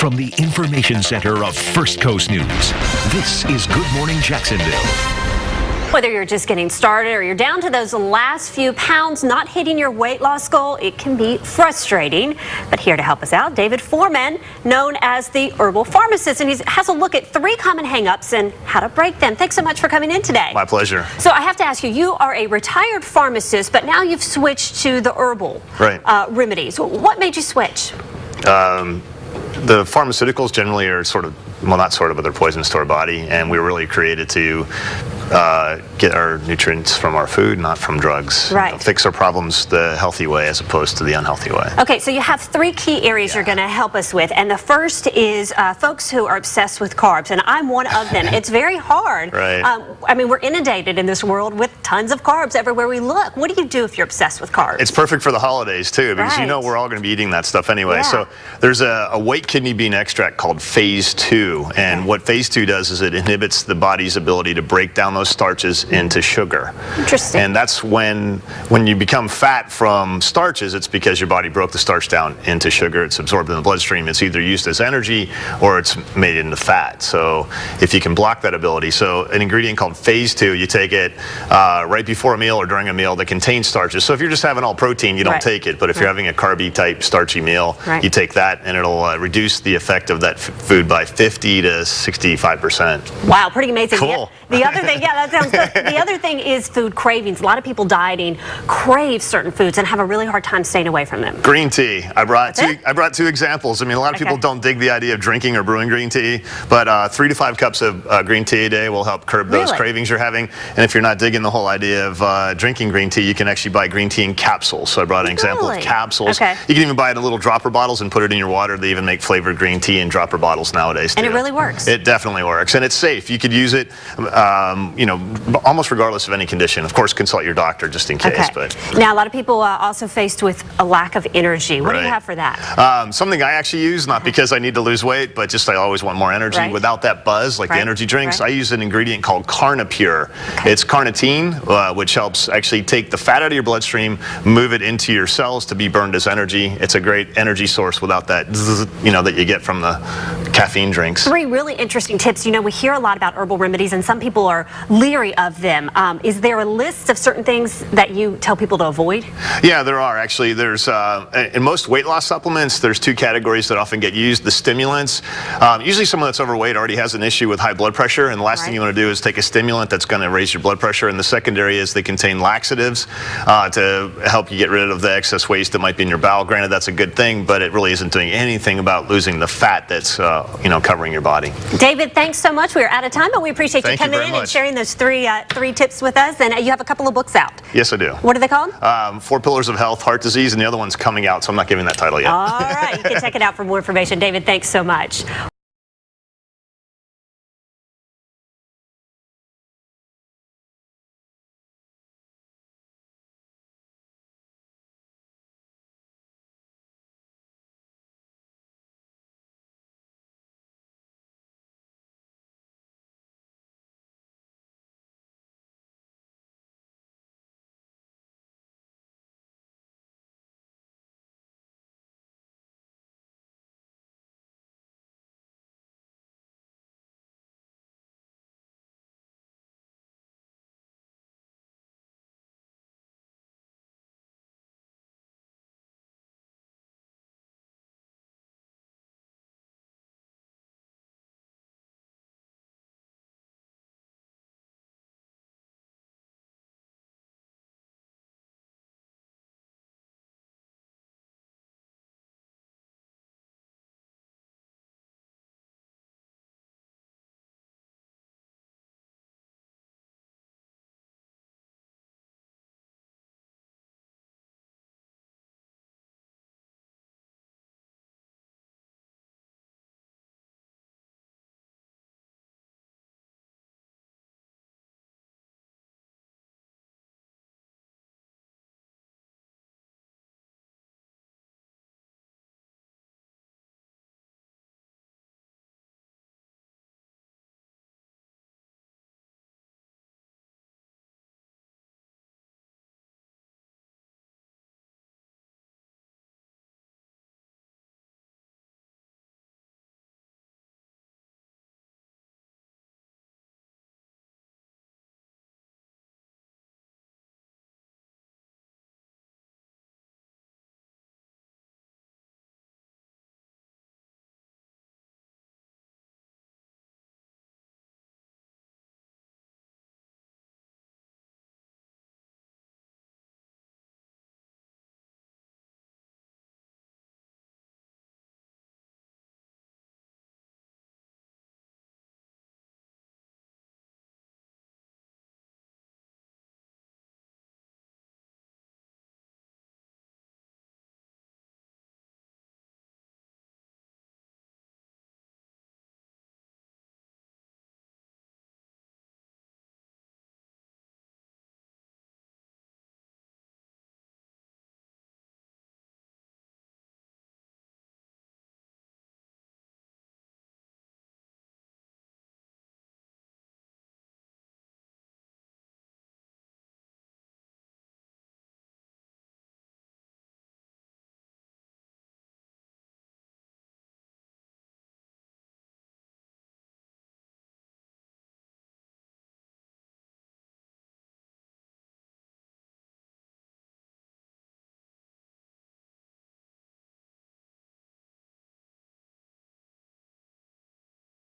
From the Information Center of First Coast News, this is Good Morning Jacksonville. Whether you're just getting started or you're down to those last few pounds, not hitting your weight loss goal, it can be frustrating. But here to help us out, David Foreman, known as the Herbal Pharmacist, and he has a look at 3 common hang-ups and how to break them. Thanks so much for coming in today. My pleasure. So I have to ask you, you are a retired pharmacist, but now you've switched to the herbal remedies. What made you switch? The pharmaceuticals generally are well, not but they're poisonous to our body, and we were really created to get our nutrients from our food, not from drugs. Right. Fix our problems the healthy way as opposed to the unhealthy way. Okay, so you have 3 key areas you're going to help us with, and the first is folks who are obsessed with carbs, and I'm one of them. It's very hard. Right. I mean, we're inundated in this world with tons of carbs everywhere we look. What do you do if you're obsessed with carbs? It's perfect for the holidays too, because you know we're all going to be eating that stuff anyway. Yeah. So there's a white kidney bean extract called phase 2, and what phase 2 does is it inhibits the body's ability to break down those starches into sugar. Interesting. And that's when you become fat from starches, it's because your body broke the starch down into sugar. It's absorbed in the bloodstream. It's either used as energy or it's made into fat. So if you can block that ability, so an ingredient called phase 2, you take it right before a meal or during a meal that contains starches. So if you're just having all protein, you don't take it. But if you're having a carby type starchy meal, you take that and it'll reduce the effect of that food by 50 to 65%. Wow, pretty amazing. Cool. The other thing, that sounds good. The other thing is food cravings. A lot of people dieting crave certain foods and have a really hard time staying away from them. Green tea. I brought 2 examples. I mean, a lot of people don't dig the idea of drinking or brewing green tea, but 3 to 5 cups of green tea a day will help curb those cravings you're having. And if you're not digging the whole idea of drinking green tea, you can actually buy green tea in capsules. So I brought an example of capsules. You can even buy it in little dropper bottles and put it in your water. They even make flavored green tea in dropper bottles nowadays too. And it really works. It definitely works, and it's safe. You could use it, you know, almost regardless of any condition. Of course, consult your doctor just in case. But now, a lot of people also faced with a lack of energy. What do you have for that? Something I actually use, not because I need to lose weight, but just I always want more energy without that buzz, like the energy drinks. I use an ingredient called Carnipure. It's carnitine, which helps actually take the fat out of your bloodstream, move it into your cells to be burned as energy. It's a great energy source without that, you know, that you get from the caffeine drinks. 3 really interesting tips. You know, we hear a lot about herbal remedies, and some people are leery of them. Is there a list of certain things that you tell people to avoid? Yeah, there are actually. There's in most weight loss supplements, there's 2 categories that often get used. The stimulants. Usually someone that's overweight already has an issue with high blood pressure, and the last thing you want to do is take a stimulant that's going to raise your blood pressure. And the secondary is they contain laxatives to help you get rid of the excess waste that might be in your bowel. Granted, that's a good thing, but it really isn't doing anything about losing the fat that's you know, covering your body. David, thanks so much. We're out of time, but we appreciate you coming in and sharing those 3 tips with us. And you have a couple of books out. Yes, I do. What are they called? 4 Pillars of Health, Heart Disease, and the other one's coming out, so I'm not giving that title yet. All right, you can check it out for more information. David, thanks so much.